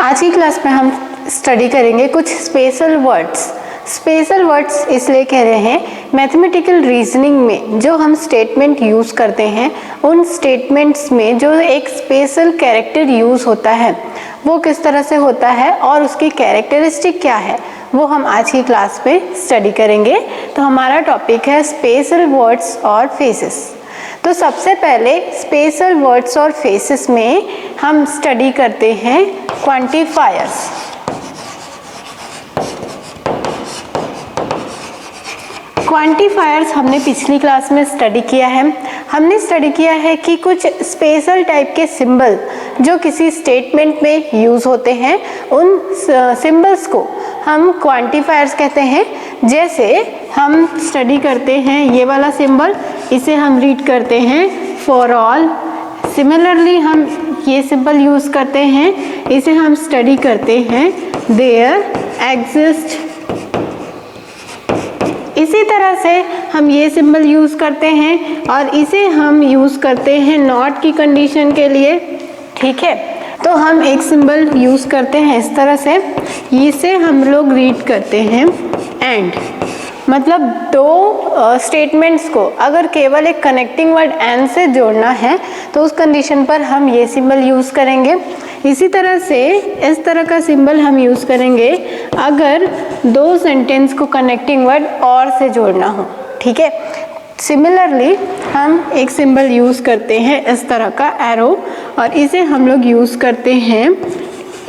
आज की क्लास में हम स्टडी करेंगे कुछ स्पेशल वर्ड्स। स्पेशल वर्ड्स इसलिए कह रहे हैं, मैथमेटिकल रीजनिंग में जो हम स्टेटमेंट यूज़ करते हैं उन स्टेटमेंट्स में जो एक स्पेशल कैरेक्टर यूज़ होता है वो किस तरह से होता है और उसकी कैरेक्टरिस्टिक क्या है वो हम आज की क्लास में स्टडी करेंगे। तो हमारा टॉपिक है स्पेशल वर्ड्स और फेसेस। तो सबसे पहले स्पेशल वर्ड्स और फेसेस में हम स्टडी करते हैं क्वांटिफायर्स। क्वांटिफायर्स हमने पिछली क्लास में स्टडी किया है। हमने स्टडी किया है कि कुछ स्पेशल टाइप के सिंबल जो किसी स्टेटमेंट में यूज़ होते हैं उन सिंबल्स को हम क्वांटिफायर्स कहते हैं। जैसे हम स्टडी करते हैं ये वाला सिंबल, इसे हम रीड करते हैं फॉर ऑल। सिमिलरली हम ये सिंबल यूज़ करते हैं, इसे हम स्टडी करते हैं देयर एग्जिस्ट। इसी तरह से हम ये सिंबल यूज़ करते हैं और इसे हम यूज़ करते हैं नॉट की कंडीशन के लिए। ठीक है, तो हम एक सिंबल यूज़ करते हैं इस तरह से, इसे हम लोग रीड करते हैं एंड। मतलब दो स्टेटमेंट्स को अगर केवल एक कनेक्टिंग वर्ड एंड से जोड़ना है तो उस कंडीशन पर हम ये सिंबल यूज़ करेंगे। इसी तरह से इस तरह का सिंबल हम यूज़ करेंगे अगर दो सेंटेंस को कनेक्टिंग वर्ड और से जोड़ना हो। ठीक है, सिमिलरली हम एक सिंबल यूज़ करते हैं इस तरह का एरो और इसे हम लोग यूज़ करते हैं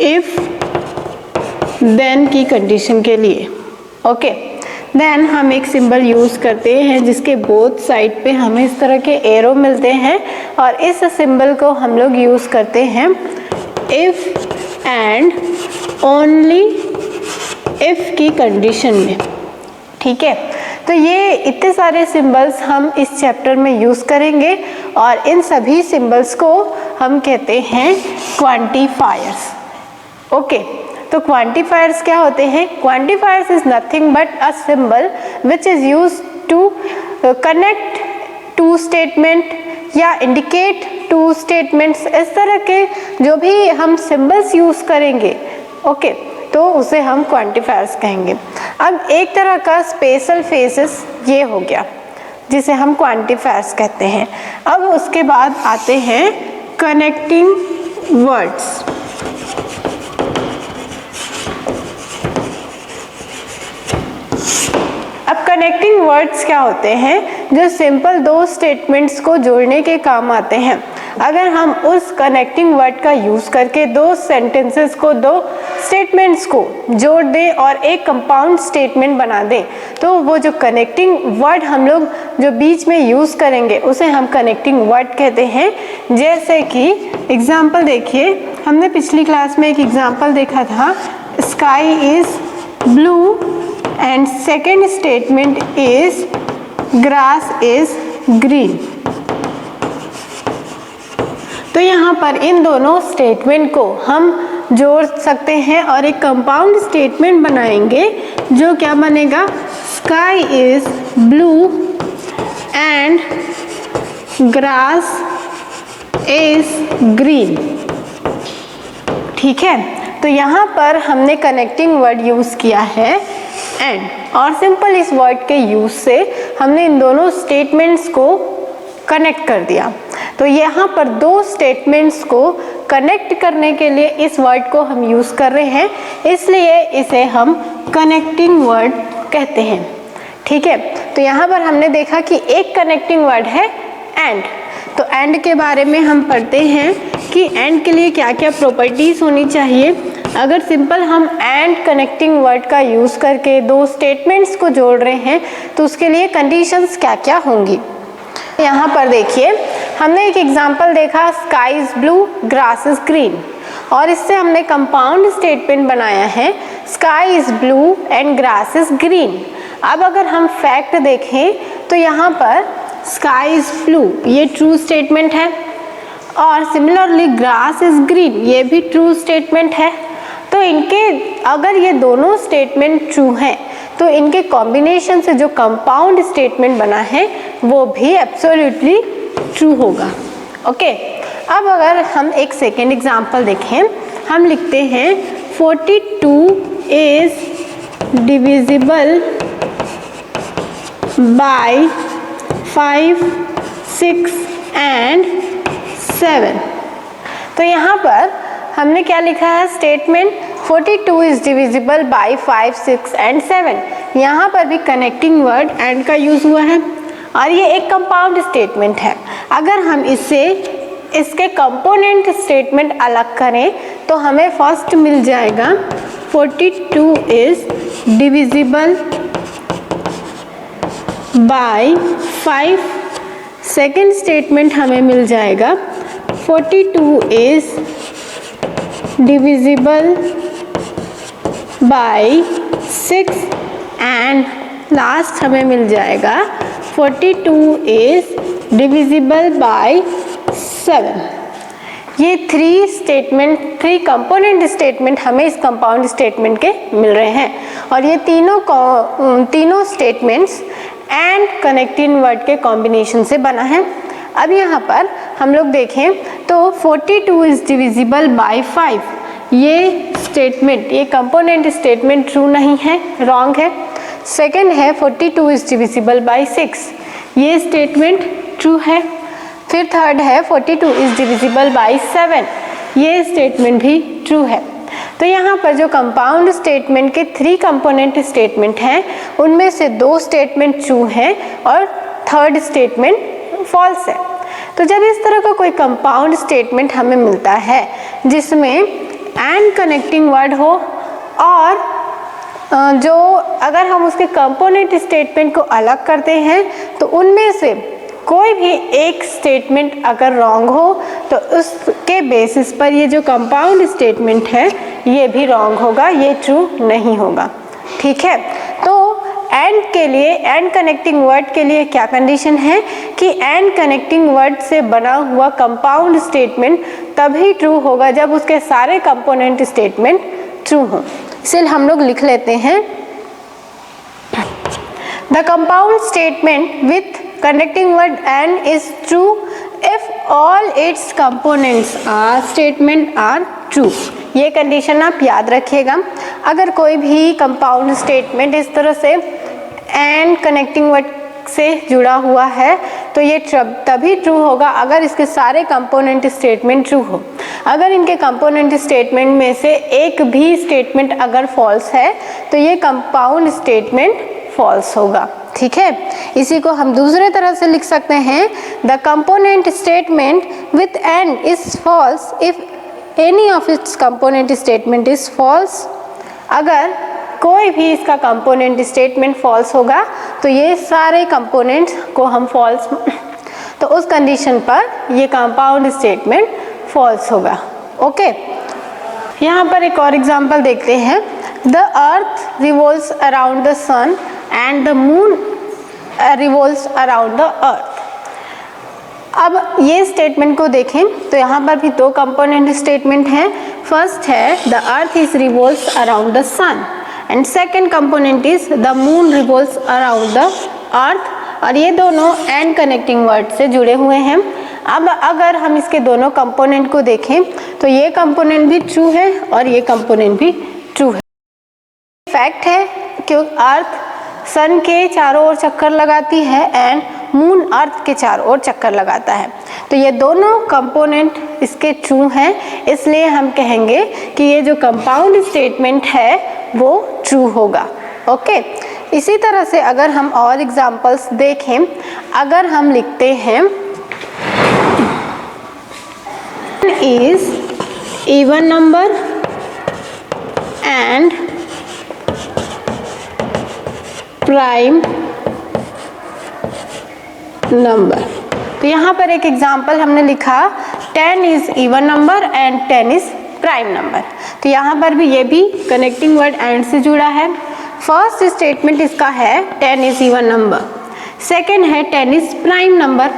इफ़ देन की कंडीशन के लिए। ओके, देन हम एक सिंबल यूज़ करते हैं जिसके बोथ साइड पे हमें इस तरह के एरो मिलते हैं और इस सिंबल को हम लोग यूज़ करते हैं इफ़ एंड ओनली इफ़ की कंडीशन में। ठीक है, तो ये इतने सारे सिंबल्स हम इस चैप्टर में यूज़ करेंगे और इन सभी सिंबल्स को हम कहते हैं क्वांटिफायर्स। ओके, तो क्वांटिफायर्स क्या होते हैं? Quantifiers is nothing but a symbol which is used to connect two statement या इंडिकेट टू स्टेटमेंट्स। इस तरह के जो भी हम सिंबल्स यूज़ करेंगे ओके, तो उसे हम क्वांटिफायर्स कहेंगे। अब एक तरह का स्पेशल फेसेस ये हो गया जिसे हम क्वांटिफायर्स कहते हैं। अब उसके बाद आते हैं कनेक्टिंग वर्ड्स। अब कनेक्टिंग वर्ड्स क्या होते हैं? जो सिंपल दो स्टेटमेंट्स को जोड़ने के काम आते हैं। अगर हम उस कनेक्टिंग वर्ड का यूज़ करके दो सेंटेंसेस को, दो स्टेटमेंट्स को जोड़ दें और एक कंपाउंड स्टेटमेंट बना दें तो वो जो कनेक्टिंग वर्ड हम लोग जो बीच में यूज़ करेंगे उसे हम कनेक्टिंग वर्ड कहते हैं। जैसे कि एग्जाम्पल देखिए, हमने पिछली क्लास में एक एग्जाम्पल देखा था, sky is blue and second statement is grass is green. तो यहाँ पर इन दोनों स्टेटमेंट को हम जोड़ सकते हैं और एक कंपाउंड स्टेटमेंट बनाएंगे जो क्या बनेगा? Sky is blue and grass is green. ठीक है, तो यहाँ पर हमने कनेक्टिंग वर्ड यूज़ किया है एंड, और सिंपल इस वर्ड के यूज़ से हमने इन दोनों स्टेटमेंट्स को कनेक्ट कर दिया। तो यहाँ पर दो स्टेटमेंट्स को कनेक्ट करने के लिए इस वर्ड को हम यूज़ कर रहे हैं, इसलिए इसे हम कनेक्टिंग वर्ड कहते हैं। ठीक है, तो यहाँ पर हमने देखा कि एक कनेक्टिंग वर्ड है एंड। तो एंड के बारे में हम पढ़ते हैं कि एंड के लिए क्या क्या प्रॉपर्टीज़ होनी चाहिए। अगर सिंपल हम एंड कनेक्टिंग वर्ड का यूज़ करके दो स्टेटमेंट्स को जोड़ रहे हैं तो उसके लिए कंडीशंस क्या क्या होंगी। यहाँ पर देखिए, हमने एक एग्जाम्पल देखा, sky is blue grass is green, और इससे हमने कंपाउंड स्टेटमेंट बनाया है sky is blue and grass is green. अब अगर हम फैक्ट देखें तो यहाँ पर स्काई इज़ ब्लू ये ट्रू स्टेटमेंट है और सिमिलरली ग्रास इज़ ग्रीन ये भी ट्रू स्टेटमेंट है। तो इनके अगर ये दोनों स्टेटमेंट ट्रू हैं तो इनके कॉम्बिनेशन से जो कंपाउंड स्टेटमेंट बना है वो भी एब्सोल्युटली ट्रू होगा। ओके, अब अगर हम एक सेकेंड एग्जाम्पल देखें, हम लिखते हैं 42 is divisible by 5, 6 and 7। तो यहाँ पर हमने क्या लिखा है statement 42 is divisible by 5, 6 and 7। यहाँ पर भी कनेक्टिंग वर्ड एंड का यूज हुआ है और ये एक कंपाउंड स्टेटमेंट है। अगर हम इसके कंपोनेंट स्टेटमेंट अलग करें तो हमें फर्स्ट मिल जाएगा 42 is divisible by 5। Second statement हमें मिल जाएगा 42 is divisible by 6 and last हमें मिल जाएगा 42 is divisible by 7। ये थ्री कंपोनेंट स्टेटमेंट हमें इस कंपाउंड स्टेटमेंट के मिल रहे हैं और ये तीनों स्टेटमेंट्स एंड कनेक्टिंग वर्ड के कॉम्बिनेशन से बना है। अब यहाँ पर हम लोग देखें तो 42 इज डिविजिबल बाय 5, ये स्टेटमेंट, ये कंपोनेंट स्टेटमेंट ट्रू नहीं है, रॉन्ग है। सेकंड है 42 इज डिविजिबल बाय 6, ये स्टेटमेंट ट्रू है। फिर थर्ड है 42 इज डिविजिबल बाय 7, ये स्टेटमेंट भी ट्रू है। तो यहाँ पर जो कंपाउंड स्टेटमेंट के 3 कंपोनेंट स्टेटमेंट हैं उनमें से 2 स्टेटमेंट ट्रू हैं और थर्ड स्टेटमेंट फॉल्स है। तो जब इस तरह का कोई कंपाउंड स्टेटमेंट हमें मिलता है जिसमें एंड कनेक्टिंग वर्ड हो और जो अगर हम उसके कंपोनेंट स्टेटमेंट को अलग करते हैं तो उनमें से कोई भी एक स्टेटमेंट अगर रॉन्ग हो तो उसके बेसिस पर ये जो कंपाउंड स्टेटमेंट है ये भी रॉन्ग होगा, ये ट्रू नहीं होगा। ठीक है, तो एंड के लिए, एंड कनेक्टिंग वर्ड के लिए क्या कंडीशन है कि एंड कनेक्टिंग वर्ड से बना हुआ कंपाउंड स्टेटमेंट तभी ट्रू होगा जब उसके सारे कंपोनेंट स्टेटमेंट ट्रू हो। इसलिए हम लोग लिख लेते हैं the compound statement with connecting word and is true if all its components are statement are true। ये कंडीशन आप याद रखिएगा। अगर कोई भी कंपाउंड स्टेटमेंट इस तरह से एंड कनेक्टिंग वर्ड से जुड़ा हुआ है तो ये तभी ट्रू होगा अगर इसके सारे कंपोनेंट स्टेटमेंट ट्रू हो। अगर इनके कंपोनेंट स्टेटमेंट में से एक भी स्टेटमेंट अगर फॉल्स है तो ये कंपाउंड स्टेटमेंट फॉल्स होगा। ठीक है, इसी को हम दूसरे तरह से लिख सकते हैं the component statement with and is false if any of its component statement is false. अगर कोई भी इसका कंपोनेंट स्टेटमेंट फॉल्स होगा तो ये सारे कंपोनेंट्स को हम फॉल्स, तो उस कंडीशन पर ये कंपाउंड स्टेटमेंट फॉल्स होगा। ओके, यहाँ पर एक और एग्जांपल देखते हैं the earth revolves around the sun and the moon revolves around the earth। अब ये स्टेटमेंट को देखें तो यहाँ पर भी 2 कंपोनेंट स्टेटमेंट हैं। फर्स्ट है the earth is revolves around the sun and second component is the moon revolves around the earth, और ये दोनों एंड कनेक्टिंग वर्ड से जुड़े हुए हैं। अब अगर हम इसके दोनों कंपोनेंट को देखें तो ये कंपोनेंट भी ट्रू है और ये कंपोनेंट भी ट्रू है। फैक्ट है कि अर्थ सन के चारों ओर चक्कर लगाती है एंड मून अर्थ के चारों ओर चक्कर लगाता है, तो ये दोनों कंपोनेंट इसके ट्रू हैं। इसलिए हम कहेंगे कि ये जो कंपाउंड स्टेटमेंट है वो ट्रू होगा। ओके, इसी तरह से अगर हम और एग्जांपल्स देखें, अगर हम लिखते हैं is even number and prime number, तो यहाँ पर एक एग्जाम्पल हमने लिखा 10 is even number and 10 is prime number. तो यहाँ पर भी ये भी कनेक्टिंग वर्ड एंड से जुड़ा है। फर्स्ट स्टेटमेंट इसका है 10 इज इवन नंबर, सेकेंड है 10 इज प्राइम नंबर।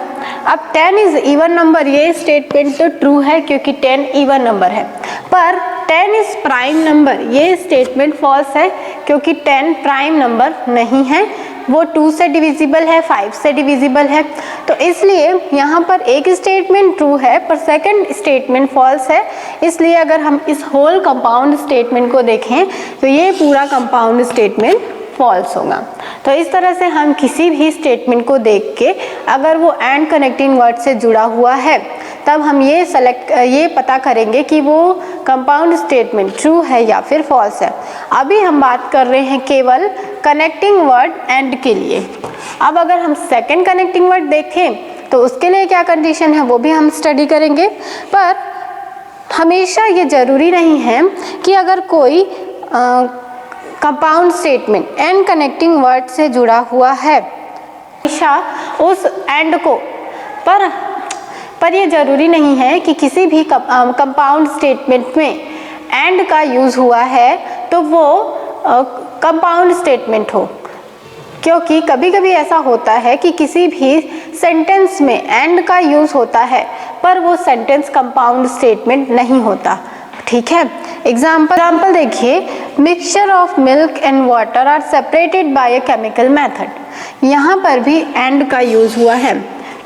अब 10 इज इवन नंबर ये स्टेटमेंट तो ट्रू है क्योंकि 10 इवन नंबर है, पर 10 इज प्राइम नंबर ये स्टेटमेंट फॉल्स है क्योंकि 10 प्राइम नंबर नहीं है। वो 2 से डिविजिबल है, 5 से डिविजिबल है। तो इसलिए यहाँ पर एक स्टेटमेंट ट्रू है पर सेकंड स्टेटमेंट फॉल्स है। इसलिए अगर हम इस होल कंपाउंड स्टेटमेंट को देखें तो ये पूरा कंपाउंड स्टेटमेंट फॉल्स होगा। तो इस तरह से हम किसी भी स्टेटमेंट को देख के अगर वो एंड कनेक्टिंग वर्ड से जुड़ा हुआ है तब हम ये पता करेंगे कि वो कंपाउंड स्टेटमेंट ट्रू है या फिर फॉल्स है। अभी हम बात कर रहे हैं केवल कनेक्टिंग वर्ड एंड के लिए। अब अगर हम सेकंड कनेक्टिंग वर्ड देखें तो उसके लिए क्या कंडीशन है वो भी हम स्टडी करेंगे। पर हमेशा ये ज़रूरी नहीं है कि अगर कोई compound statement and connecting word से जुड़ा हुआ है हमेशा उस एंड को पर ये ज़रूरी नहीं है कि किसी भी कंपाउंड स्टेटमेंट में एंड का यूज़ हुआ है तो वो कंपाउंड स्टेटमेंट हो, क्योंकि कभी कभी ऐसा होता है कि किसी भी सेंटेंस में एंड का यूज़ होता है पर वो सेंटेंस कंपाउंड स्टेटमेंट नहीं होता। ठीक है, एग्जाम्पल देखिए, mixture of milk and water are separated by a chemical method. यहाँ पर भी एंड का यूज़ हुआ है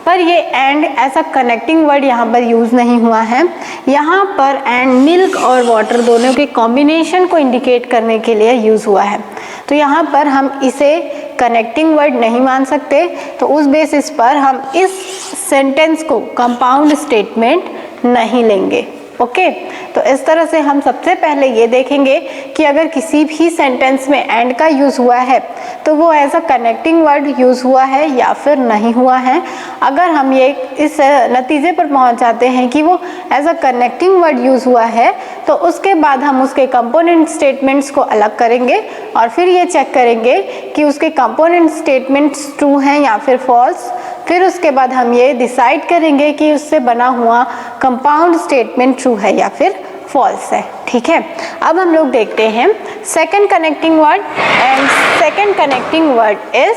पर ये एंड ऐसा कनेक्टिंग वर्ड यहाँ पर यूज़ नहीं हुआ है। यहाँ पर एंड मिल्क और वाटर दोनों के कॉम्बिनेशन को इंडिकेट करने के लिए यूज़ हुआ है। तो यहाँ पर हम इसे कनेक्टिंग वर्ड नहीं मान सकते, तो उस बेसिस पर हम इस सेंटेंस को कंपाउंड स्टेटमेंट नहीं लेंगे। ओके, तो इस तरह से हम सबसे पहले ये देखेंगे कि अगर किसी भी सेंटेंस में एंड का यूज़ हुआ है तो वो as a connecting word use हुआ है या फिर नहीं हुआ है। अगर हम ये इस नतीजे पर पहुंच जाते हैं कि वो as a connecting word use हुआ है तो उसके बाद हम उसके कंपोनेंट स्टेटमेंट्स को अलग करेंगे और फिर ये चेक करेंगे कि उसके कंपोनेंट स्टेटमेंट्स ट्रू हैं या फिर फॉल्स। फिर उसके बाद हम ये डिसाइड करेंगे कि उससे बना हुआ कंपाउंड स्टेटमेंट ट्रू है या फिर फॉल्स है। ठीक है, अब हम लोग देखते हैं second connecting word, and second connecting word is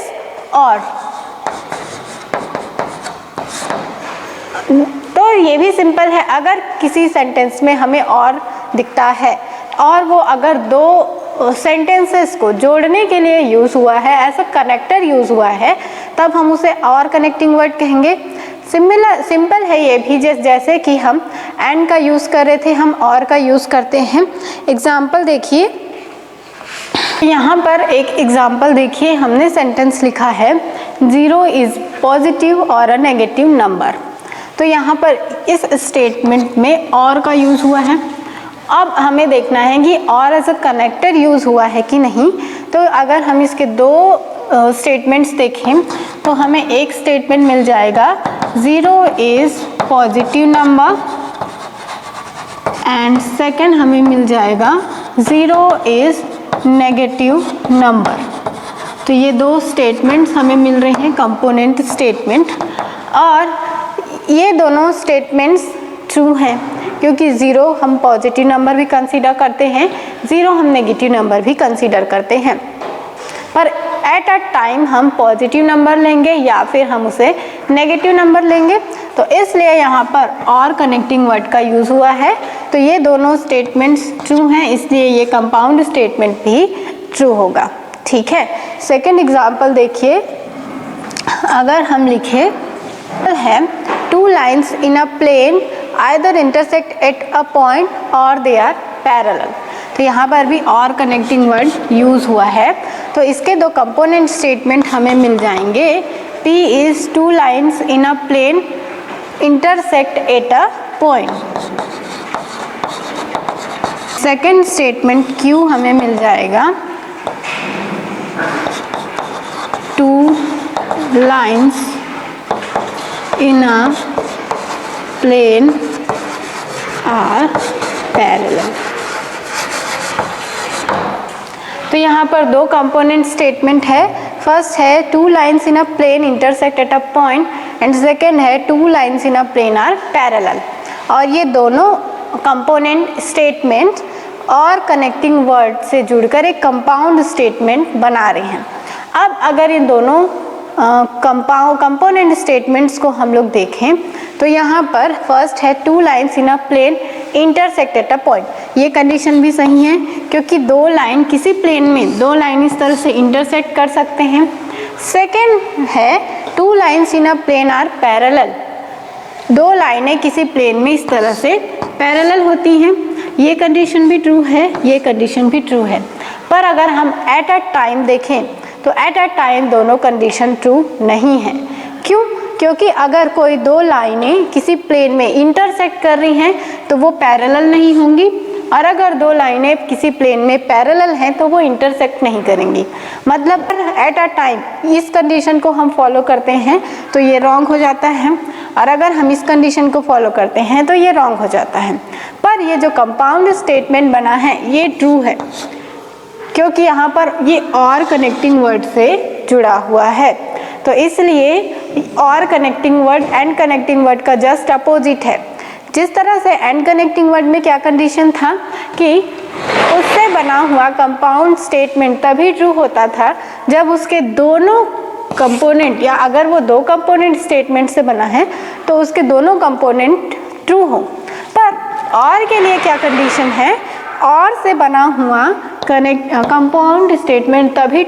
और। तो ये भी सिंपल है, अगर किसी सेंटेंस में हमें और दिखता है और वो अगर दो सेंटेंसेस को जोड़ने के लिए यूज़ हुआ है, ऐसा कनेक्टर यूज़ हुआ है, तब हम उसे और कनेक्टिंग वर्ड कहेंगे। सिंपल है ये भी, जैसे कि हम एंड का यूज़ कर रहे थे हम और का यूज़ करते हैं। एग्जाम्पल देखिए, यहाँ पर एक एग्जाम्पल देखिए, हमने सेंटेंस लिखा है 0 इज़ पॉजिटिव और अ नेगेटिव नंबर। तो यहाँ पर इस स्टेटमेंट में और का यूज़ हुआ है। अब हमें देखना है कि और एज अ कनेक्टर यूज़ हुआ है कि नहीं। तो अगर हम इसके दो स्टेटमेंट्स देखें तो हमें एक स्टेटमेंट मिल जाएगा 0 is positive number and second हमें मिल जाएगा 0 इज़ नेगेटिव नंबर। तो ये दो स्टेटमेंट्स हमें मिल रहे हैं कंपोनेंट स्टेटमेंट, और ये दोनों स्टेटमेंट्स ट्रू हैं क्योंकि 0 हम पॉजिटिव नंबर भी कंसीडर करते हैं, 0 हम नेगेटिव नंबर भी कंसीडर करते हैं। पर एट अ टाइम हम पॉजिटिव नंबर लेंगे या फिर हम उसे नेगेटिव नंबर लेंगे। तो इसलिए यहाँ पर और कनेक्टिंग वर्ड का यूज़ हुआ है। तो ये दोनों स्टेटमेंट्स ट्रू हैं, इसलिए ये कंपाउंड स्टेटमेंट भी ट्रू होगा। ठीक है, सेकेंड एग्जाम्पल देखिए, अगर हम लिखे है 2 lines in a plane either intersect at a point or they are parallel। तो यहाँ पर भी और कनेक्टिंग वर्ड यूज़ हुआ है। तो इसके दो कंपोनेंट स्टेटमेंट हमें मिल जाएंगे। P is 2 lines in a plane intersect at a point। Second statement Q हमें मिल जाएगा 2 lines in a plane are parallel। तो यहाँ पर दो कंपोनेंट स्टेटमेंट है। फर्स्ट है 2 lines in a plane intersect at a point and second है 2 lines in a plane are parallel। और ये दोनों कंपोनेंट स्टेटमेंट और कनेक्टिंग वर्ड से जुड़कर एक कंपाउंड स्टेटमेंट बना रहे हैं। अब अगर इन दोनों कंपोनेंट स्टेटमेंट्स को हम लोग देखें तो यहाँ पर फर्स्ट है 2 lines in a plane intersect at a point। ये कंडीशन भी सही है क्योंकि 2 लाइन किसी प्लेन में 2 लाइन इस तरह से इंटरसेक्ट कर सकते हैं। सेकेंड है two lines in a plane are parallel, दो लाइनें किसी प्लेन में इस तरह से पैरेलल होती हैं, ये कंडीशन भी ट्रू है, ये कंडीशन भी ट्रू है। पर अगर हम एट अ टाइम देखें तो एट अ टाइम दोनों कंडीशन ट्रू नहीं है। क्यों? क्योंकि अगर कोई दो लाइनें किसी प्लेन में इंटरसेक्ट कर रही हैं तो वो पैरेलल नहीं होंगी, और अगर दो लाइनें किसी प्लेन में पैरेलल हैं तो वो इंटरसेक्ट नहीं करेंगी। मतलब एट अ टाइम इस कंडीशन को हम फॉलो करते हैं तो ये रॉन्ग हो जाता है, और अगर हम इस कंडीशन को फॉलो करते हैं तो ये रॉन्ग हो जाता है। पर ये जो कंपाउंड स्टेटमेंट बना है ये ट्रू है, क्योंकि यहाँ पर ये और कनेक्टिंग वर्ड से जुड़ा हुआ है, तो इसलिए और connecting word and connecting word का जस्ट अपोजिट है। जिस तरह से एंड कनेक्टिंग वर्ड में क्या कंडीशन था कि उससे बना हुआ कंपाउंड स्टेटमेंट तभी ट्रू होता था जब उसके दोनों कंपोनेंट, या अगर वो दो कंपोनेंट स्टेटमेंट से बना है तो उसके दोनों कंपोनेंट ट्रू हो। पर और के लिए क्या कंडीशन है, और से बना हुआ कंपाउंड स्टेटमेंट तभी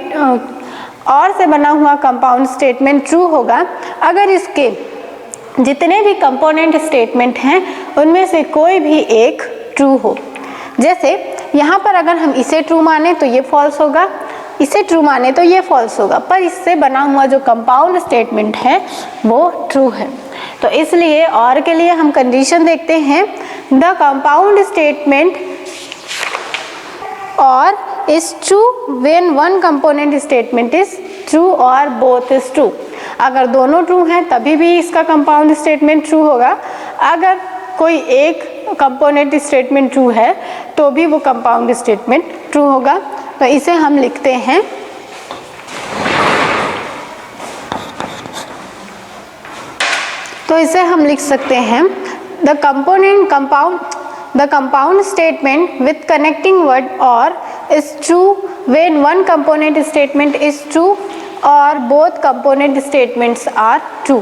और से बना हुआ कंपाउंड स्टेटमेंट ट्रू होगा अगर इसके जितने भी कंपोनेंट स्टेटमेंट हैं उनमें से कोई भी एक ट्रू हो। जैसे यहाँ पर अगर हम इसे ट्रू माने तो ये फॉल्स होगा, इसे ट्रू माने तो ये फॉल्स होगा, पर इससे बना हुआ जो कंपाउंड स्टेटमेंट है वो ट्रू है। तो इसलिए और के लिए हम कंडीशन देखते हैं, द कंपाउंड स्टेटमेंट और is true when one component statement is true or both is true। अगर दोनों ट्रू हैं तभी भी इसका कंपाउंड स्टेटमेंट ट्रू होगा, अगर कोई एक कंपोनेंट स्टेटमेंट ट्रू है तो भी वो कंपाउंड स्टेटमेंट ट्रू होगा। तो इसे हम लिखते हैं लिख सकते हैं the compound statement with connecting word or is true when one component statement is true or both component statements are true।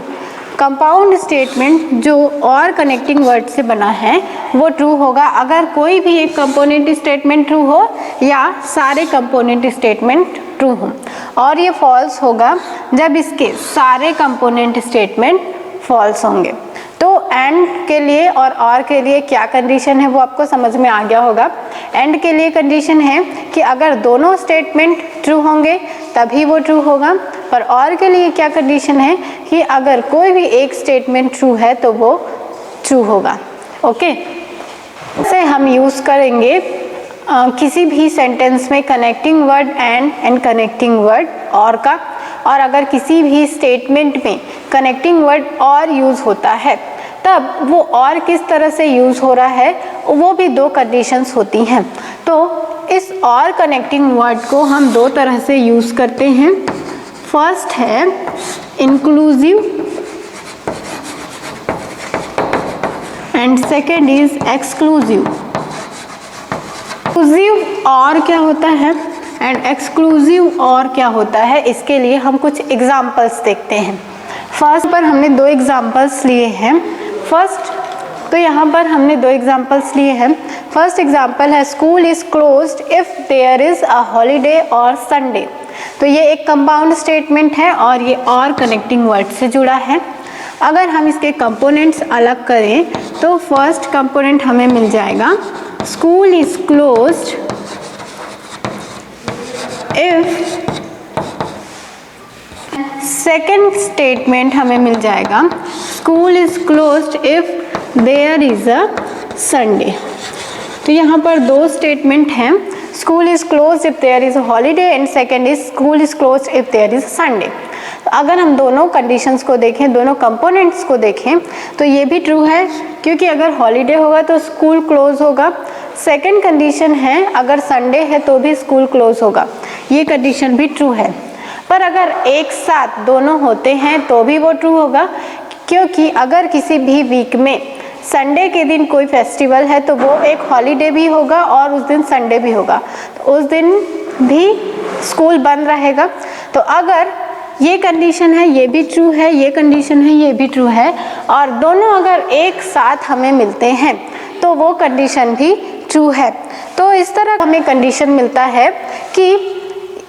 Compound statement जो और कनेक्टिंग वर्ड से बना है वो ट्रू होगा अगर कोई भी एक कंपोनेंट स्टेटमेंट ट्रू हो या सारे कंपोनेंट स्टेटमेंट ट्रू हो, और ये फॉल्स होगा जब इसके सारे कंपोनेंट स्टेटमेंट फॉल्स होंगे। तो एंड के लिए और के लिए क्या कंडीशन है वो आपको समझ में आ गया होगा। एंड के लिए कंडीशन है कि अगर दोनों स्टेटमेंट ट्रू होंगे तभी वो ट्रू होगा, पर और के लिए क्या कंडीशन है कि अगर कोई भी एक स्टेटमेंट ट्रू है तो वो ट्रू होगा। ओके, इसे हम यूज़ करेंगे किसी भी सेंटेंस में connecting word and connecting word और का, और अगर किसी भी स्टेटमेंट में कनेक्टिंग वर्ड और यूज़ होता है तब वो और किस तरह से यूज़ हो रहा है वो भी दो कंडीशंस होती हैं। तो इस और कनेक्टिंग वर्ड को हम दो तरह से यूज़ करते हैं। फर्स्ट है inclusive and second is exclusive. Inclusive और क्या होता है एंड एक्सक्लूसिव और क्या होता है, इसके लिए हम कुछ एग्जाम्पल्स देखते हैं। फर्स्ट पर हमने दो एग्जाम्पल्स लिए हैं। तो यहाँ पर हमने दो एग्जाम्पल्स लिए हैं। फर्स्ट एग्जाम्पल है school is closed if there is a holiday और संडे। तो ये एक कंपाउंड स्टेटमेंट है और ये और कनेक्टिंग वर्ड से जुड़ा है। अगर हम इसके कंपोनेंट्स अलग करें तो फर्स्ट कंपोनेंट हमें मिल जाएगा school is closed if, second statement हमें मिल जाएगा school is closed if there is a Sunday. तो यहाँ पर दो स्टेटमेंट हैं, school is closed if there is a holiday and second is school is closed if there is a Sunday. तो अगर हम दोनों कंडीशंस को देखें, दोनों कंपोनेंट्स को देखें तो ये भी ट्रू है, क्योंकि अगर हॉलीडे होगा तो स्कूल क्लोज होगा। सेकेंड कंडीशन है अगर संडे है तो भी स्कूल क्लोज होगा, ये कंडीशन भी ट्रू है। पर अगर एक साथ दोनों होते हैं तो भी वो ट्रू होगा, क्योंकि अगर किसी भी वीक में संडे के दिन कोई फेस्टिवल है तो वो एक हॉलीडे भी होगा और उस दिन संडे भी होगा, तो उस दिन भी स्कूल बंद रहेगा। तो अगर ये कंडीशन है ये भी ट्रू है, ये कंडीशन है ये भी ट्रू है, और दोनों अगर एक साथ हमें मिलते हैं तो वो कंडीशन भी ट्रू है। तो इस तरह हमें कंडीशन मिलता है कि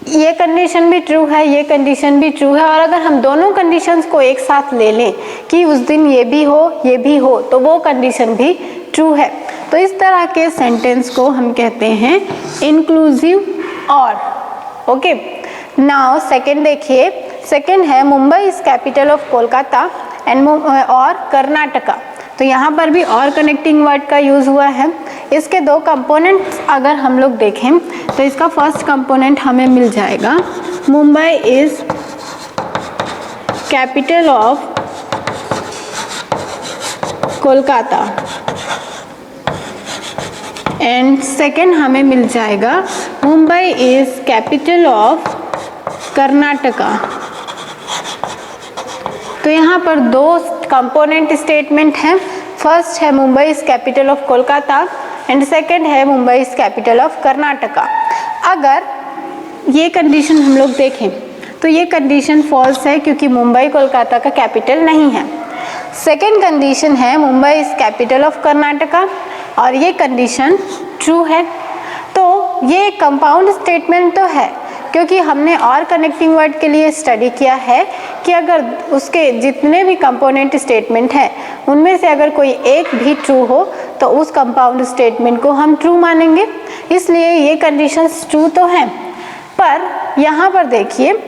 ये कंडीशन भी ट्रू है, ये कंडीशन भी ट्रू है, और अगर हम दोनों कंडीशंस को एक साथ ले लें कि उस दिन ये भी हो तो वो कंडीशन भी ट्रू है। तो इस तरह के सेंटेंस को हम कहते हैं इंक्लूसिव और। ओके, नाउ सेकंड देखिए, सेकंड है Mumbai is capital of Kolkata and और कर्नाटका। तो यहाँ पर भी और कनेक्टिंग वर्ड का यूज़ हुआ है। इसके दो कंपोनेंट्स अगर हम लोग देखें तो इसका फर्स्ट कंपोनेंट हमें मिल जाएगा Mumbai is capital of Kolkata and second हमें मिल जाएगा Mumbai is capital of Karnataka. तो यहाँ पर दो कंपोनेंट स्टेटमेंट हैं। फर्स्ट है Mumbai is capital of Kolkata and second है Mumbai is capital of Karnataka. अगर ये कंडीशन हम लोग देखें तो ये कंडीशन फॉल्स है क्योंकि मुंबई कोलकाता का कैपिटल नहीं है। सेकंड कंडीशन है Mumbai is capital of Karnataka और ये कंडीशन ट्रू है। तो ये कंपाउंड स्टेटमेंट तो है क्योंकि हमने और कनेक्टिंग वर्ड के लिए स्टडी किया है कि अगर उसके जितने भी कंपोनेंट स्टेटमेंट हैं उनमें से अगर कोई एक भी ट्रू हो तो उस कंपाउंड स्टेटमेंट को हम ट्रू मानेंगे, इसलिए ये कंडीशंस ट्रू तो हैं। पर यहाँ पर देखिए,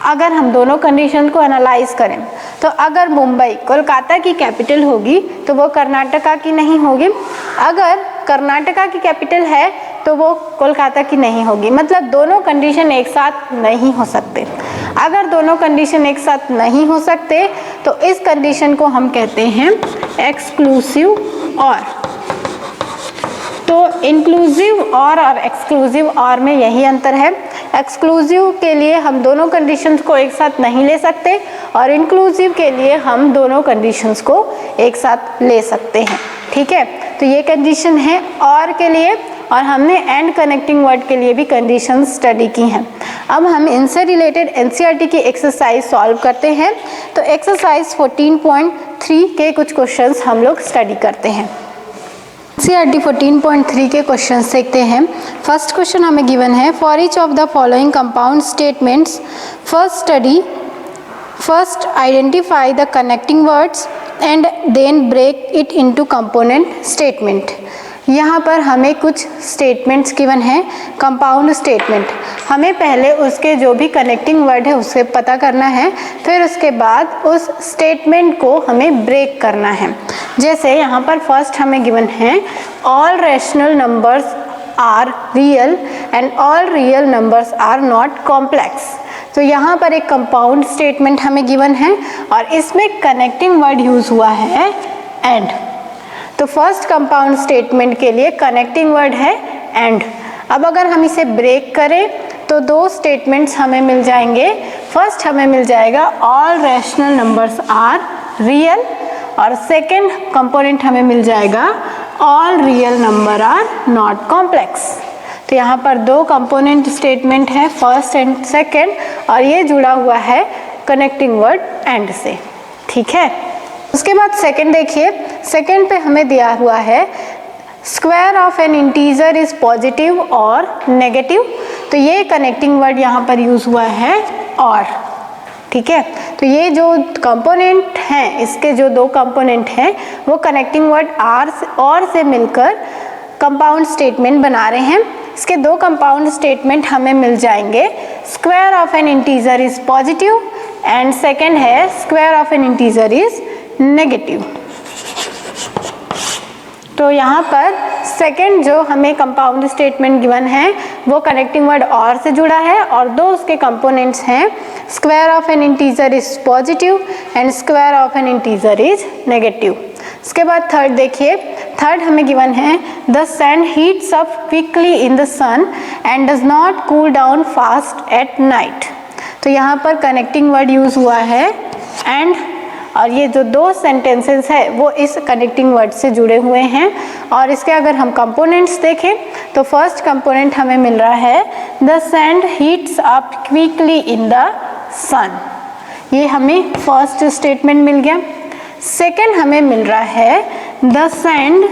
अगर हम दोनों कंडीशन को एनालाइज करें तो अगर मुंबई कोलकाता की कैपिटल होगी तो वो कर्नाटका की नहीं होगी, अगर कर्नाटका की कैपिटल है तो वो कोलकाता की नहीं होगी। मतलब दोनों कंडीशन एक साथ नहीं हो सकते। अगर दोनों कंडीशन एक साथ नहीं हो सकते तो इस कंडीशन को हम कहते हैं एक्सक्लूसिव और। तो इंक्लूसिव और एक्सक्लूसिव और में यही अंतर है। एक्सक्लूसिव के लिए हम दोनों कंडीशंस को एक साथ नहीं ले सकते और इंक्लूसिव के लिए हम दोनों कंडीशंस को एक साथ ले सकते हैं। ठीक है, तो ये कंडीशन है और के लिए, और हमने एंड कनेक्टिंग वर्ड के लिए भी कंडीशन स्टडी की हैं। अब हम इनसे रिलेटेड एनसीईआरटी की एक्सरसाइज सॉल्व करते हैं। तो एक्सरसाइज 14.3 के कुछ क्वेश्चंस हम लोग स्टडी करते हैं। एनसीईआरटी 14.3 के क्वेश्चंस देखते हैं। फर्स्ट क्वेश्चन हमें गिवन है, for each of the following compound statements first identify the connecting words and then break it into component statement. यहाँ पर हमें कुछ स्टेटमेंट्स गिवन हैं, कंपाउंड स्टेटमेंट। हमें पहले उसके जो भी कनेक्टिंग वर्ड है उससे पता करना है, फिर उसके बाद उस स्टेटमेंट को हमें ब्रेक करना है। जैसे यहाँ पर फर्स्ट हमें गिवन है, all rational numbers are real and all real numbers are not complex. तो यहाँ पर एक कंपाउंड स्टेटमेंट हमें गिवन है और इसमें कनेक्टिंग वर्ड यूज हुआ है एंड। तो फर्स्ट कंपाउंड स्टेटमेंट के लिए कनेक्टिंग वर्ड है एंड। अब अगर हम इसे ब्रेक करें तो दो स्टेटमेंट्स हमें मिल जाएंगे। फर्स्ट हमें मिल जाएगा all rational numbers are real और सेकंड कंपोनेंट हमें मिल जाएगा all real number are not complex. तो यहाँ पर दो कंपोनेंट स्टेटमेंट है, फर्स्ट एंड सेकंड, और ये जुड़ा हुआ है कनेक्टिंग वर्ड एंड से। ठीक है, उसके बाद सेकंड देखिए, सेकंड पे हमें दिया हुआ है square of N integer is positive और नेगेटिव। तो ये कनेक्टिंग वर्ड यहाँ पर यूज हुआ है और। ठीक है, तो ये जो कंपोनेंट हैं, इसके जो दो कंपोनेंट हैं वो कनेक्टिंग वर्ड आर और से मिलकर कंपाउंड स्टेटमेंट बना रहे हैं। इसके दो कंपाउंड स्टेटमेंट हमें मिल जाएंगे, square of N integer is positive and second है square of N integer is negative. तो यहाँ पर सेकंड जो हमें कंपाउंड स्टेटमेंट गिवन है वो कनेक्टिंग वर्ड और से जुड़ा है और दो उसके कंपोनेंट्स हैं, square of N integer is positive and square of N integer is negative. इसके बाद थर्ड देखिए, थर्ड हमें गिवन है the sand heats up quickly in the sun and does not cool down fast at night. तो यहाँ पर connecting word use हुआ है एंड, और ये जो दो सेंटेंसेस है वो इस कनेक्टिंग वर्ड से जुड़े हुए हैं। और इसके अगर हम कंपोनेंट्स देखें तो फर्स्ट कंपोनेंट हमें मिल रहा है the sand heats up quickly in the sun, ये हमें फर्स्ट स्टेटमेंट मिल गया। सेकंड हमें मिल रहा है the sand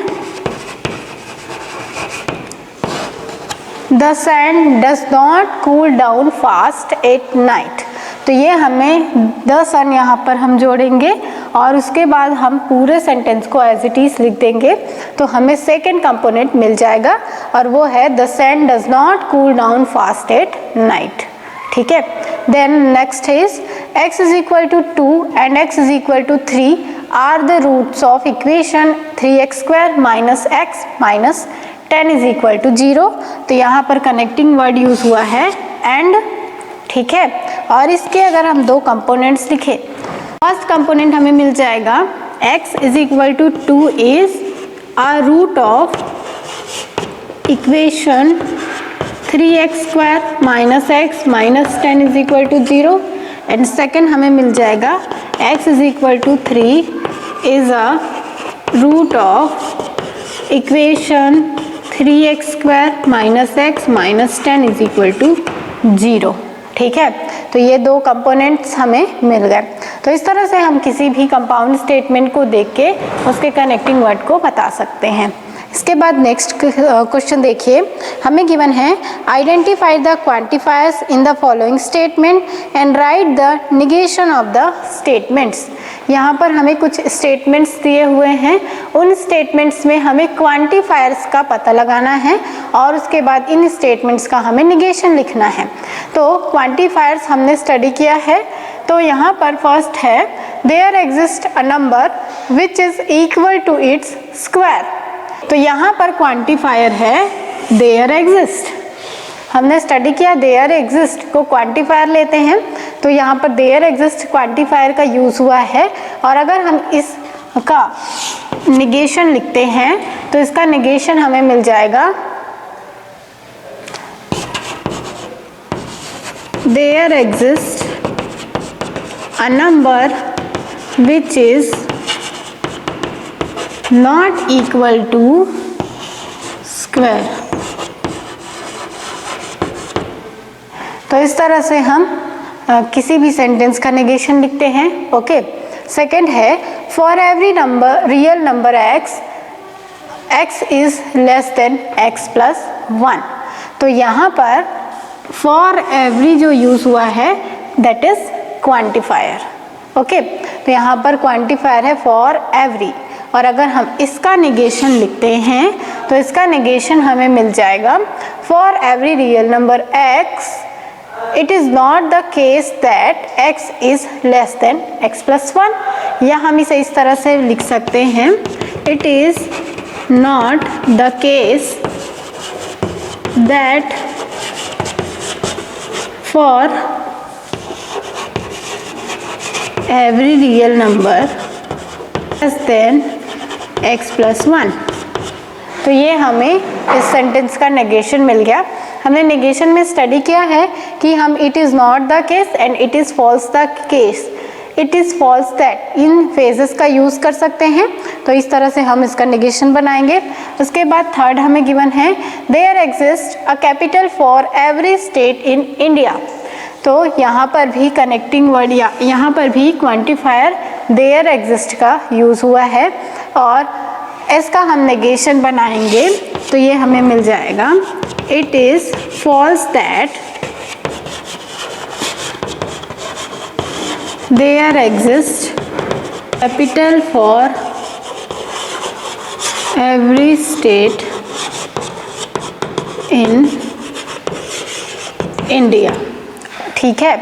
the sun does not cool down fast at night. तो ये हमें द सन यहाँ पर हम जोड़ेंगे और उसके बाद हम पूरे सेंटेंस को एज इट इज लिख देंगे, तो हमें सेकेंड कंपोनेंट मिल जाएगा और वो है the sun does not cool down fast at night. ठीक है, then next is x is equal to 2 and x is equal to 3 are the roots of equation 3x square minus x minus 10 is equal to 0। तो यहाँ पर connecting word use हुआ है and. ठीक है, और इसके अगर हम दो कंपोनेंट्स लिखें, फर्स्ट कंपोनेंट हमें मिल जाएगा x is equal to 2 is a root of equation 3x square minus x minus 10 is equal to 0 and second हमें मिल जाएगा x is equal to 3 is a root of equation 3x square minus x minus 10 is equal to 0। ठीक है, तो ये दो components हमें मिल गए। तो इस तरह से हम किसी भी कंपाउंड स्टेटमेंट को देख के उसके कनेक्टिंग वर्ड को बता सकते हैं। इसके बाद नेक्स्ट क्वेश्चन देखिए, हमें गिवन है identify the quantifiers in the following statement and right the negation of the statements. यहाँ पर हमें कुछ स्टेटमेंट्स दिए हुए हैं, उन स्टेटमेंट्स में हमें क्वांटिफायर्स का पता लगाना है और उसके बाद इन स्टेटमेंट्स का हमें निगेशन लिखना है। तो क्वांटिफायर्स हमने स्टडी किया है, तो यहाँ पर फर्स्ट है there exist a number which is equal to its square. तो यहाँ पर क्वांटिफायर है देयर एग्जिस्ट, हमने स्टडी किया देयर एग्जिस्ट को क्वांटिफायर लेते हैं, तो यहाँ पर देयर एग्जिस्ट क्वांटिफायर का यूज हुआ है। और अगर हम इसका निगेशन लिखते हैं तो इसका निगेशन हमें मिल जाएगा there exist a number which is not equal to square. तो इस तरह से हम किसी भी सेंटेंस का नेगेशन लिखते हैं। ओके, सेकंड है for every number real number x is less than x plus 1। तो यहाँ पर फॉर एवरी जो यूज हुआ है दैट इज क्वांटिफायर। ओके, तो यहाँ पर क्वांटिफायर है फॉर एवरी, और अगर हम इसका निगेशन लिखते हैं तो इसका निगेशन हमें मिल जाएगा for every real number x it is not the case that x is less than x plus 1, या हम इसे इस तरह से लिख सकते हैं it is not the case that for every real number less than x plus 1। तो ये हमें इस सेंटेंस का नेगेशन मिल गया। हमने नेगेशन में स्टडी किया है कि हम it is not the case and it is false the case, it is false that, इन फेजेस का यूज़ कर सकते हैं। तो इस तरह से हम इसका नेगेशन बनाएंगे। उसके बाद थर्ड हमें गिवन है there exist a capital for every state in India. तो यहाँ पर भी कनेक्टिंग वर्ड या यहाँ पर भी क्वांटिफायर देयर एग्जिस्ट का यूज़ हुआ है और इसका हम नेगेशन बनाएंगे तो ये हमें मिल जाएगा it is false that there exist capital for every state in India. ठीक है,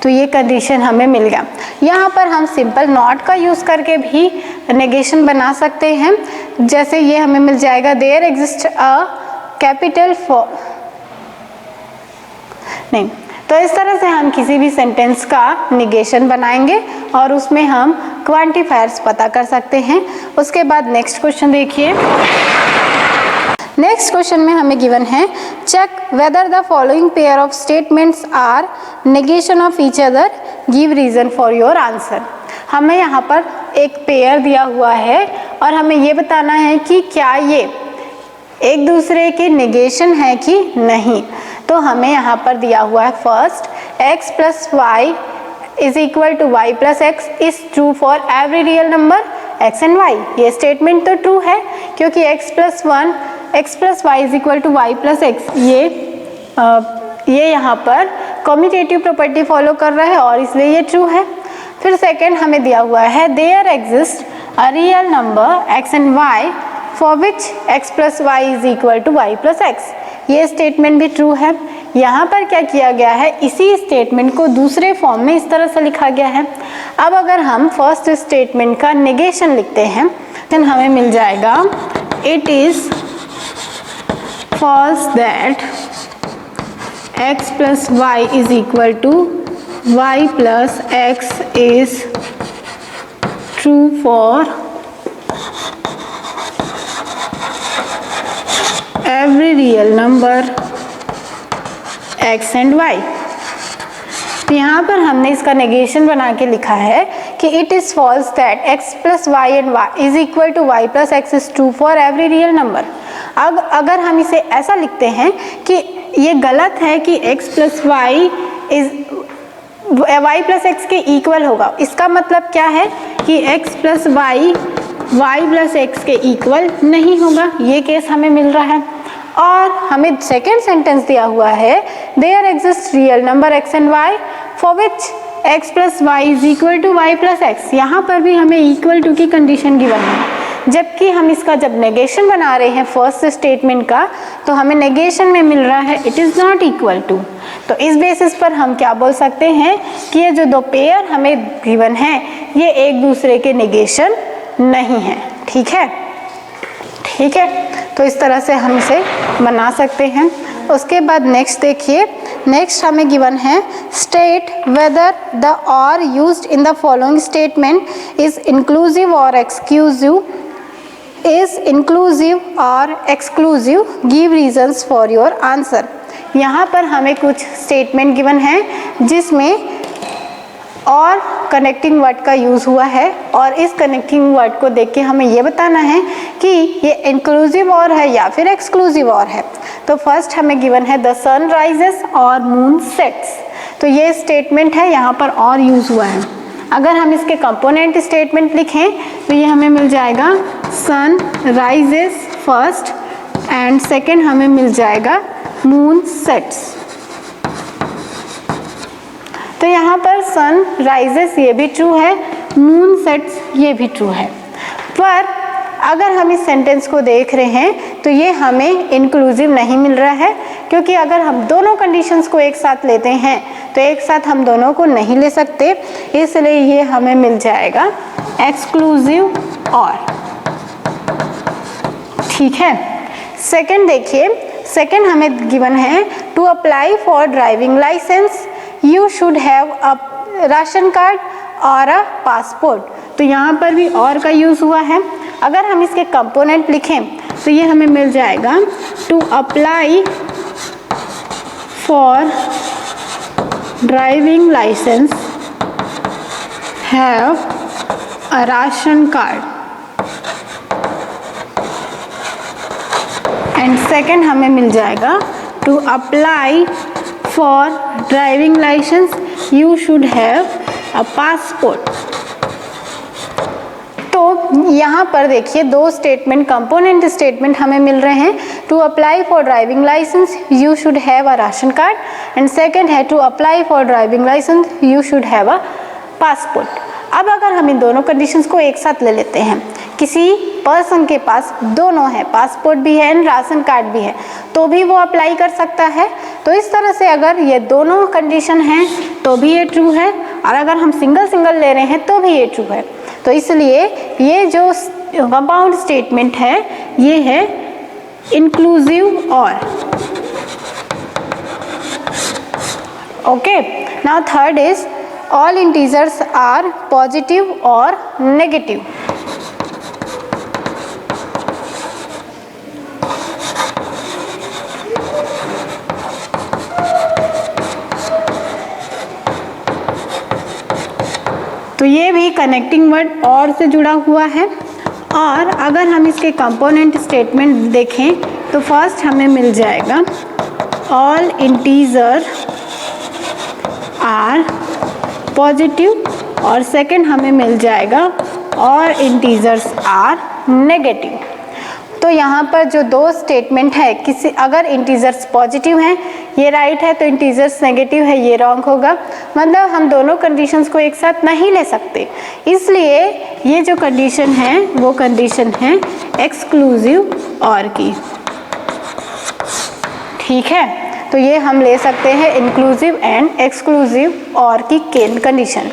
तो ये कंडीशन हमें मिल गया। यहाँ पर हम सिंपल नॉट का यूज़ करके भी नेगेशन बना सकते हैं, जैसे ये हमें मिल जाएगा there exist a capital for, नहीं, तो इस तरह से हम किसी भी सेंटेंस का नेगेशन बनाएंगे और उसमें हम क्वांटिफायर्स पता कर सकते हैं। उसके बाद नेक्स्ट क्वेश्चन देखिए। नेक्स्ट क्वेश्चन में हमें गिवन है check whether the following pair of statements are negation of each other, give reason for your answer. हमें यहाँ पर एक पेयर दिया हुआ है और हमें ये बताना है कि क्या ये एक दूसरे के नेगेशन है कि नहीं। तो हमें यहाँ पर दिया हुआ है first x plus y is equal to y plus x is true for every real number x and y। ये स्टेटमेंट तो ट्रू है क्योंकि x plus y is equal to y plus x ये ये यहाँ पर कम्यूटेटिव प्रॉपर्टी फॉलो कर रहा है और इसलिए ये ट्रू है। फिर सेकेंड हमें दिया हुआ है there exist a real number x and y for which x plus y is equal to y plus x. ये स्टेटमेंट भी ट्रू है। यहाँ पर क्या किया गया है, इसी स्टेटमेंट को दूसरे फॉर्म में इस तरह से लिखा गया है। अब अगर हम फर्स्ट स्टेटमेंट का नेगेशन लिखते हैं तो हमें मिल जाएगा it is false that x plus y is equal to y plus x is true for every real number x and y। तो यहाँ पर हमने इसका नेगेशन बना के लिखा है कि it is false that x plus y and y is equal to y plus x is true for every real number. अब अगर हम इसे ऐसा लिखते हैं कि ये गलत है कि x plus y is y plus x के इक्वल होगा, इसका मतलब क्या है कि x plus y y plus x के इक्वल नहीं होगा, ये केस हमें मिल रहा है। और हमें सेकेंड सेंटेंस दिया हुआ है there exist real number x and y for which x plus y is equal to y plus x. यहाँ पर भी हमें इक्वल टू की कंडीशन गिवन है, जबकि हम इसका जब नेगेशन बना रहे हैं फर्स्ट स्टेटमेंट का तो हमें नेगेशन में मिल रहा है it is not equal to. तो इस बेसिस पर हम क्या बोल सकते हैं कि ये जो दो पेयर हमें गिवन है ये एक दूसरे के नेगेशन नहीं है। ठीक है, ठीक है, तो इस तरह से हम इसे बना सकते हैं। उसके बाद नेक्स्ट देखिए, नेक्स्ट हमें गिवन है स्टेट वेदर द और used in the following statement is inclusive और एक्सक्लूसिव, इज इंक्लूसिव और exclusive, give reasons for your answer. यहाँ पर हमें कुछ स्टेटमेंट गिवन है जिसमें और कनेक्टिंग वर्ड का यूज़ हुआ है और इस कनेक्टिंग वर्ड को देख के हमें ये बताना है कि ये इंक्लूसिव और है या फिर एक्सक्लूसिव और है। तो फर्स्ट हमें गिवन है द सन राइजेस और मून सेट्स, तो ये स्टेटमेंट है, यहाँ पर और यूज़ हुआ है। अगर हम इसके कंपोनेंट स्टेटमेंट लिखें तो ये हमें मिल जाएगा sun rises first and second हमें मिल जाएगा मून सेट्स। तो यहाँ पर सन राइजेस ये भी ट्रू है, मून सेट्स ये भी ट्रू है। पर अगर हम इस सेंटेंस को देख रहे हैं तो ये हमें इंक्लूसिव नहीं मिल रहा है, क्योंकि अगर हम दोनों कंडीशंस को एक साथ लेते हैं तो एक साथ हम दोनों को नहीं ले सकते, इसलिए ये हमें मिल जाएगा एक्सक्लूसिव और। ठीक है, सेकंड देखिए, सेकंड हमें गिवन है to apply for driving licence you should have a ration card और अ पासपोर्ट। तो यहाँ पर भी और का यूज़ हुआ है। अगर हम इसके कंपोनेंट लिखें तो ये हमें मिल जाएगा to apply for driving licence have a ration card and second हमें मिल जाएगा to apply for driving licence you should have a passport. तो यहाँ पर देखिए दो स्टेटमेंट, कंपोनेंट स्टेटमेंट हमें मिल रहे हैं। To apply for driving licence you should have a ration card and second है to apply for driving licence you should have a passport. अब अगर हम इन दोनों कंडीशंस को एक साथ ले लेते हैं, किसी पर्सन के पास दोनों है, पासपोर्ट भी है एंड राशन कार्ड भी है, तो भी वो अप्लाई कर सकता है। तो इस तरह से अगर ये दोनों कंडीशन हैं तो भी ये ट्रू है, और अगर हम सिंगल सिंगल ले रहे हैं तो भी ये ट्रू है। तो इसलिए ये जो कंपाउंड स्टेटमेंट है ये है इंक्लूसिव और। Okay, now third is all integers are positive और नेगेटिव। तो ये भी कनेक्टिंग वर्ड और से जुड़ा हुआ है। और अगर हम इसके कंपोनेंट स्टेटमेंट देखें तो फर्स्ट हमें मिल जाएगा ऑल इंटीजर आर पॉजिटिव और सेकंड हमें मिल जाएगा ऑल इंटीजर्स आर नेगेटिव। तो यहाँ पर जो दो स्टेटमेंट है, किसी अगर इंटीजर्स पॉजिटिव हैं ये राइट है तो इंटीजर्स नेगेटिव है, ये रॉन्ग होगा। मतलब हम दोनों कंडीशंस को एक साथ नहीं ले सकते, इसलिए ये जो कंडीशन है वो कंडीशन है एक्सक्लूसिव और की। ठीक है, तो ये हम ले सकते हैं इंक्लूसिव एंड एक्सक्लूसिव और की कंडीशन।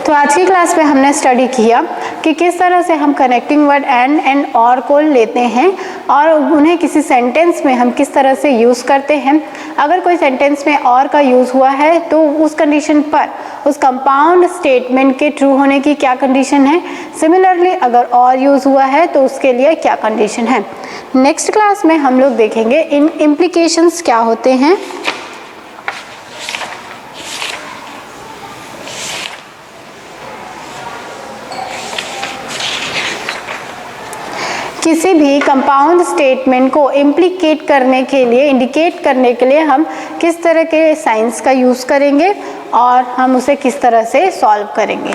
तो आज की क्लास में हमने स्टडी किया कि किस तरह से हम कनेक्टिंग वर्ड एंड और को लेते हैं और उन्हें किसी सेंटेंस में हम किस तरह से यूज़ करते हैं। अगर कोई सेंटेंस में और का यूज़ हुआ है तो उस कंडीशन पर उस कंपाउंड स्टेटमेंट के ट्रू होने की क्या कंडीशन है, सिमिलरली अगर और यूज़ हुआ है तो उसके लिए क्या कंडीशन है। नेक्स्ट क्लास में हम लोग देखेंगे इन इम्प्लीकेशंस क्या होते हैं। किसी भी कंपाउंड स्टेटमेंट को इम्प्लीकेट करने के लिए, इंडिकेट करने के लिए हम किस तरह के साइंस का यूज़ करेंगे और हम उसे किस तरह से सॉल्व करेंगे।